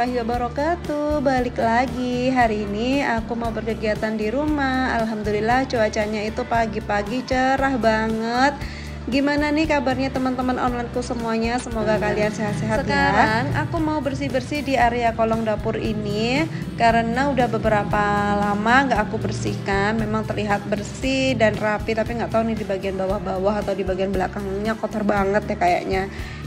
warahmatullahi wabarakatuh. Balik lagi. Hari ini aku mau berkegiatan di rumah. Alhamdulillah cuacanya itu pagi-pagi cerah banget. Gimana nih kabarnya teman-teman onlineku semuanya? Semoga kalian sehat-sehat ya. Sekarang aku mau bersih-bersih di area kolong dapur ini karena udah beberapa lama nggak aku bersihkan. Memang terlihat bersih dan rapi, tapi nggak tahu nih di bagian bawah-bawah atau di bagian belakangnya kotor banget ya kayaknya.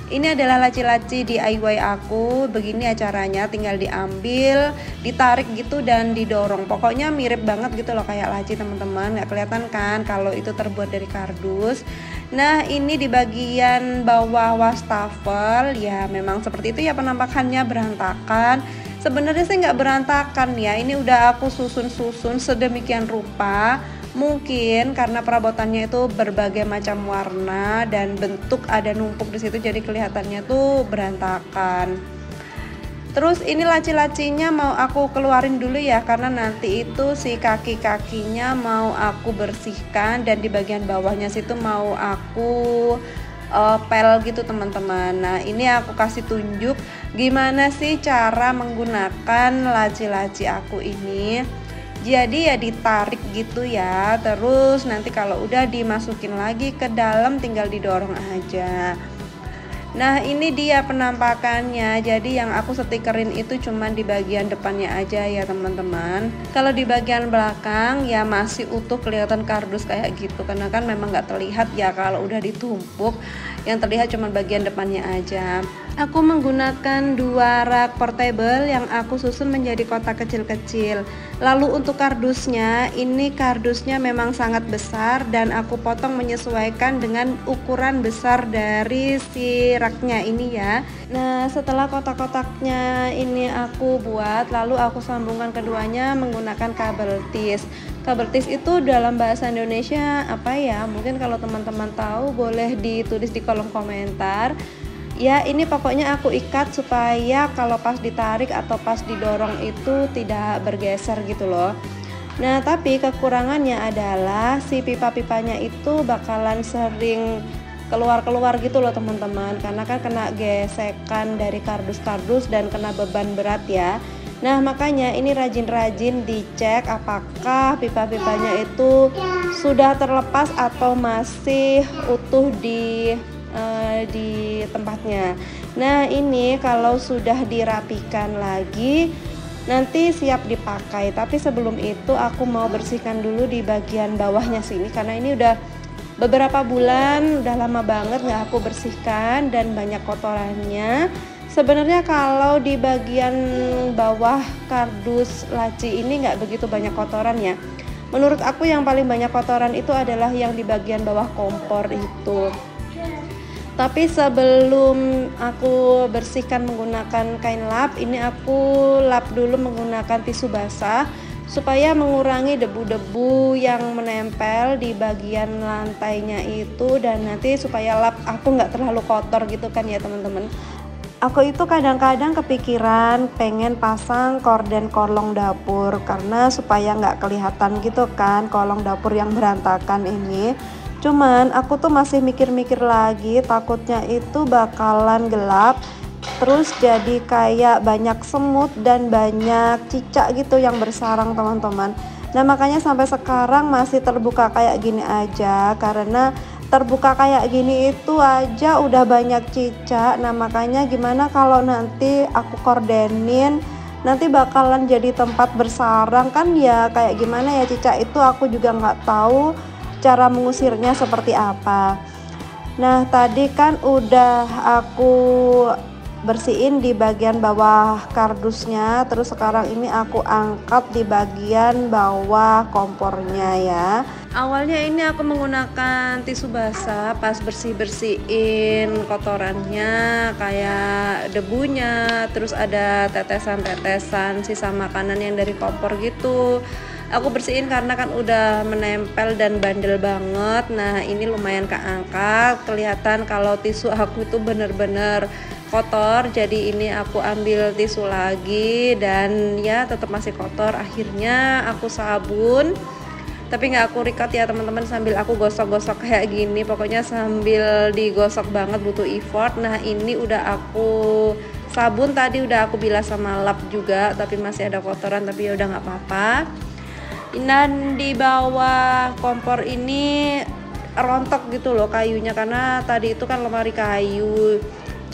Ini adalah laci-laci DIY aku. Begini acaranya, tinggal diambil, ditarik gitu dan didorong. Pokoknya mirip banget gitu loh kayak laci teman-teman. Nggak kelihatan kan kalau itu terbuat dari kardus. Nah ini di bagian bawah wastafel ya memang seperti itu ya, penampakannya berantakan. Sebenarnya sih nggak berantakan ya, ini udah aku susun-susun sedemikian rupa. Mungkin karena perabotannya itu berbagai macam warna dan bentuk ada numpuk di situ, jadi kelihatannya tuh berantakan. Terus ini laci-lacinya mau aku keluarin dulu ya, karena nanti itu si kaki-kakinya mau aku bersihkan dan di bagian bawahnya situ mau aku pel gitu teman-teman. Nah ini aku kasih tunjuk gimana sih cara menggunakan laci-laci aku ini. Jadi ya ditarik gitu ya, terus nanti kalau udah dimasukin lagi ke dalam tinggal didorong aja. Nah ini dia penampakannya. Jadi yang aku stikerin itu cuman di bagian depannya aja ya teman-teman. Kalau di bagian belakang ya masih utuh kelihatan kardus kayak gitu, karena kan memang nggak terlihat ya kalau udah ditumpuk. Yang terlihat cuma bagian depannya aja. Aku menggunakan 2 rak portable yang aku susun menjadi kotak kecil-kecil. Lalu untuk kardusnya, ini kardusnya memang sangat besar dan aku potong menyesuaikan dengan ukuran besar dari si raknya ini ya. Nah setelah kotak-kotaknya ini aku buat, lalu aku sambungkan keduanya menggunakan kabel tis. Kabel tis itu dalam bahasa Indonesia apa ya? Mungkin kalau teman-teman tahu boleh ditulis di kolom komentar. Ya ini pokoknya aku ikat supaya kalau pas ditarik atau pas didorong itu tidak bergeser gitu loh. Nah tapi kekurangannya adalah si pipa-pipanya itu bakalan sering keluar-keluar gitu loh teman-teman, karena kan kena gesekan dari kardus-kardus dan kena beban berat ya. Nah makanya ini rajin-rajin dicek apakah pipa-pipanya itu sudah terlepas atau masih utuh di tempatnya. Nah ini kalau sudah dirapikan lagi nanti siap dipakai, tapi sebelum itu aku mau bersihkan dulu di bagian bawahnya sini, karena ini udah beberapa bulan, udah lama banget nggak aku bersihkan dan banyak kotorannya. Sebenarnya kalau di bagian bawah kardus laci ini nggak begitu banyak kotoran ya. Menurut aku yang paling banyak kotoran itu adalah yang di bagian bawah kompor itu. Tapi sebelum aku bersihkan menggunakan kain lap, ini aku lap dulu menggunakan tisu basah supaya mengurangi debu-debu yang menempel di bagian lantainya itu, dan nanti supaya lap aku nggak terlalu kotor gitu kan ya teman-teman. Aku itu kadang-kadang kepikiran pengen pasang korden kolong dapur karena supaya nggak kelihatan gitu kan kolong dapur yang berantakan ini. Cuman aku tuh masih mikir-mikir lagi, takutnya itu bakalan gelap, terus jadi kayak banyak semut dan banyak cicak gitu yang bersarang teman-teman. Nah makanya sampai sekarang masih terbuka kayak gini aja, karena terbuka kayak gini itu aja udah banyak cicak. Nah makanya gimana kalau nanti aku kordenin, nanti bakalan jadi tempat bersarang kan ya, kayak gimana ya cicak itu aku juga nggak tahu cara mengusirnya seperti apa. Nah tadi kan udah aku bersihin di bagian bawah kardusnya, terus sekarang ini aku angkat di bagian bawah kompornya ya. Awalnya ini aku menggunakan tisu basah pas bersihin kotorannya kayak debunya, terus ada tetesan-tetesan sisa makanan yang dari kompor gitu. Aku bersihin karena kan udah menempel dan bandel banget. Nah ini lumayan keangkat, kelihatan kalau tisu aku itu bener-bener kotor. Jadi ini aku ambil tisu lagi dan ya tetap masih kotor. Akhirnya aku sabun, tapi nggak aku record ya teman-teman, sambil aku gosok-gosok kayak gini. Pokoknya sambil digosok banget, butuh effort. Nah ini udah aku Sabun tadi udah aku bilas sama lap juga, tapi masih ada kotoran, tapi ya udah nggak apa-apa. Dan di bawah kompor ini rontok gitu loh kayunya, karena tadi itu kan lemari kayu,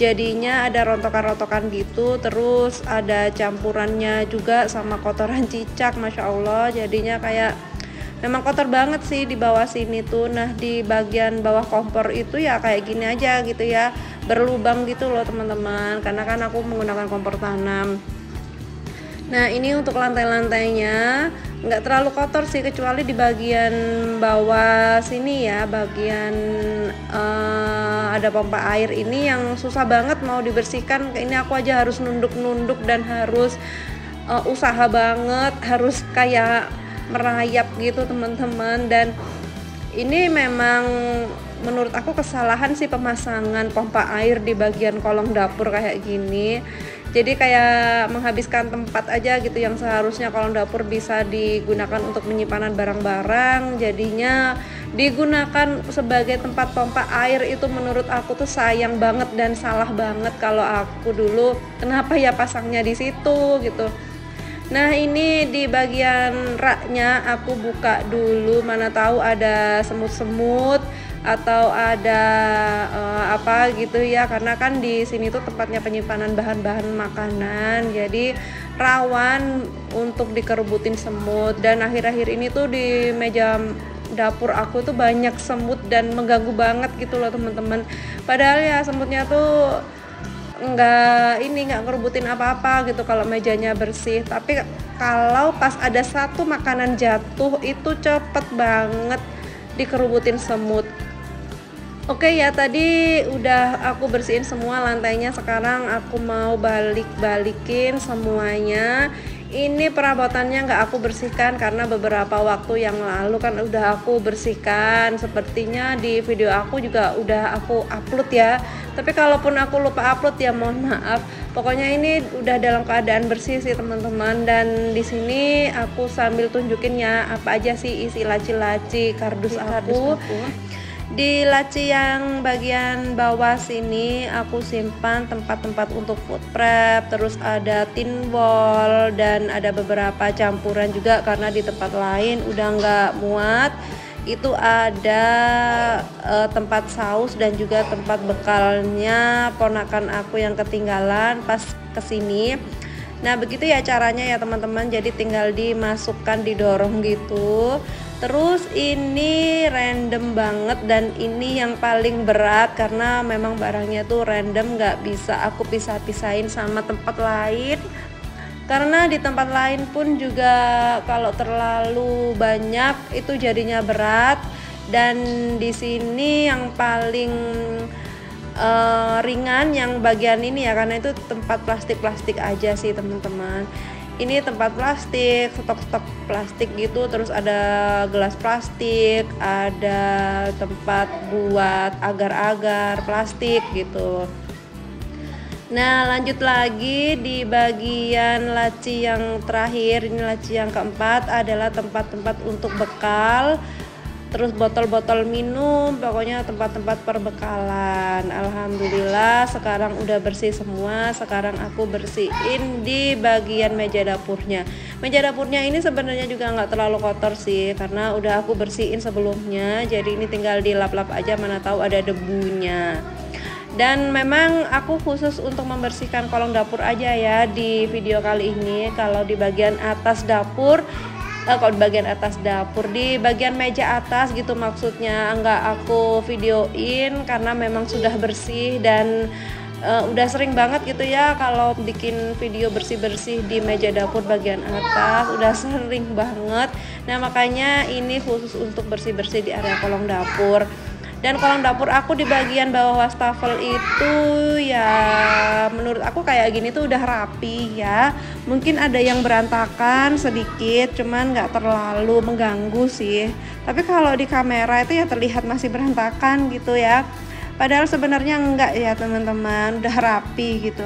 jadinya ada rontokan-rontokan gitu, terus ada campurannya juga sama kotoran cicak, masya Allah, jadinya kayak memang kotor banget sih di bawah sini tuh. Nah di bagian bawah kompor itu ya kayak gini aja gitu ya, berlubang gitu loh teman-teman, karena kan aku menggunakan kompor tanam. Nah ini untuk lantai-lantainya nggak terlalu kotor sih, kecuali di bagian bawah sini ya, bagian ada pompa air ini yang susah banget mau dibersihkan. Ini aku aja harus nunduk-nunduk dan harus usaha banget, harus kayak merayap gitu teman-teman. Dan ini memang menurut aku kesalahan sih pemasangan pompa air di bagian kolong dapur kayak gini. Jadi kayak menghabiskan tempat aja gitu, yang seharusnya kolong dapur bisa digunakan untuk penyimpanan barang-barang, jadinya digunakan sebagai tempat pompa air. Itu menurut aku tuh sayang banget dan salah banget kalau aku dulu kenapa ya pasangnya di situ gitu. Nah ini di bagian raknya aku buka dulu, mana tahu ada semut-semut atau ada apa gitu ya, karena kan di sini tuh tempatnya penyimpanan bahan-bahan makanan, jadi rawan untuk dikerubutin semut. Dan akhir-akhir ini tuh di meja dapur aku tuh banyak semut dan mengganggu banget gitu loh teman-teman. Padahal ya semutnya tuh nggak ngerebutin apa-apa gitu kalau mejanya bersih, tapi kalau pas ada satu makanan jatuh itu cepet banget dikerubutin semut. Oke ya, tadi udah aku bersihin semua lantainya, sekarang aku mau balikin semuanya. Ini perabotannya nggak aku bersihkan karena beberapa waktu yang lalu kan udah aku bersihkan, sepertinya di video aku juga udah aku upload ya. Tapi kalaupun aku lupa upload ya mohon maaf. Pokoknya ini udah dalam keadaan bersih sih teman-teman. Dan di sini aku sambil tunjukin ya apa aja sih isi laci-laci kardus aku. Di laci yang bagian bawah sini aku simpan tempat-tempat untuk food prep, terus ada tin ball dan ada beberapa campuran juga karena di tempat lain udah nggak muat. Itu ada tempat saus dan juga tempat bekalnya ponakan aku yang ketinggalan pas kesini. Nah begitu ya caranya ya teman-teman, jadi tinggal dimasukkan, didorong gitu. Terus ini random banget, dan ini yang paling berat karena memang barangnya tuh random, nggak bisa aku pisah-pisahin sama tempat lain. Karena di tempat lain pun juga kalau terlalu banyak itu jadinya berat, dan di sini yang paling ringan yang bagian ini ya, karena itu tempat plastik aja sih teman-teman. Ini tempat plastik, stok-stok plastik gitu, terus ada gelas plastik, ada tempat buat agar-agar plastik gitu. Nah lanjut lagi di bagian laci yang terakhir, ini laci yang keempat adalah tempat-tempat untuk bekal, terus botol-botol minum, pokoknya tempat-tempat perbekalan. Alhamdulillah sekarang udah bersih semua. Sekarang aku bersihin di bagian meja dapurnya. Meja dapurnya ini sebenarnya juga nggak terlalu kotor sih, karena udah aku bersihin sebelumnya, jadi ini tinggal dilap-lap aja, mana tahu ada debunya. Dan memang aku khusus untuk membersihkan kolong dapur aja ya di video kali ini. Kalau di bagian atas dapur, kalau di bagian atas dapur, di bagian meja atas gitu maksudnya, nggak aku videoin karena memang sudah bersih dan udah sering banget gitu ya kalau bikin video bersih-bersih di meja dapur bagian atas, udah sering banget. Nah makanya ini khusus untuk bersih-bersih di area kolong dapur. Dan kolong dapur aku di bagian bawah wastafel itu ya menurut aku kayak gini tuh udah rapi ya. Mungkin ada yang berantakan sedikit, cuman nggak terlalu mengganggu sih. Tapi kalau di kamera itu ya terlihat masih berantakan gitu ya. Padahal sebenarnya enggak ya teman-teman, udah rapi gitu.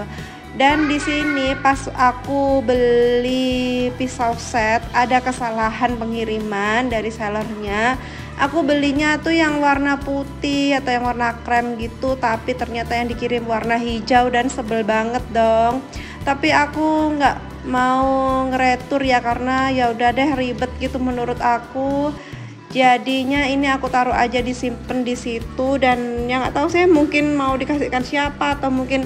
Dan di sini pas aku beli pisau set ada kesalahan pengiriman dari sellernya. Aku belinya tuh yang warna putih atau yang warna krem gitu, tapi ternyata yang dikirim warna hijau dan sebel banget dong. Tapi aku nggak mau ngeretur ya, karena ya udah deh ribet gitu menurut aku. Jadinya ini aku taruh aja, disimpan di situ, dan yang nggak tahu sih mungkin mau dikasihkan siapa, atau mungkin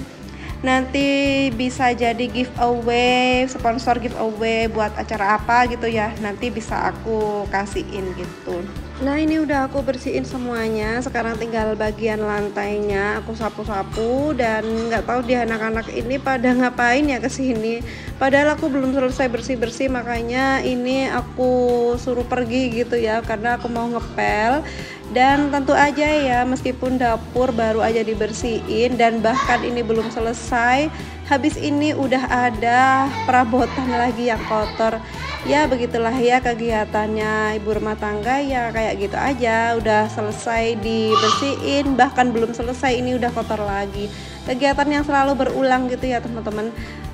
nanti bisa jadi giveaway, sponsor giveaway buat acara apa gitu ya, nanti bisa aku kasihin gitu. Nah ini udah aku bersihin semuanya, sekarang tinggal bagian lantainya aku sapu-sapu, dan nggak tahu di anak-anak ini pada ngapain ya kesini, padahal aku belum selesai bersih-bersih, makanya ini aku suruh pergi gitu ya, karena aku mau ngepel. Dan tentu aja ya, meskipun dapur baru aja dibersihin dan bahkan ini belum selesai, habis ini udah ada perabotan lagi yang kotor. Ya begitulah ya kegiatannya ibu rumah tangga, ya kayak gitu aja. Udah selesai dibersihin, bahkan belum selesai ini udah kotor lagi. Kegiatan yang selalu berulang gitu ya teman-teman.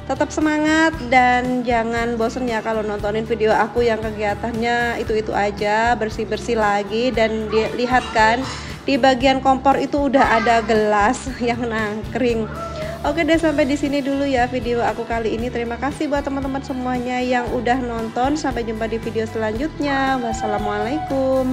Tetap semangat dan jangan bosen ya kalau nontonin video aku yang kegiatannya itu-itu aja, bersih-bersih lagi. Dan lihat kan di bagian kompor itu udah ada gelas yang nangkring. Oke deh, sampai di sini dulu ya video aku kali ini. Terima kasih buat teman-teman semuanya yang udah nonton. Sampai jumpa di video selanjutnya. Wassalamualaikum.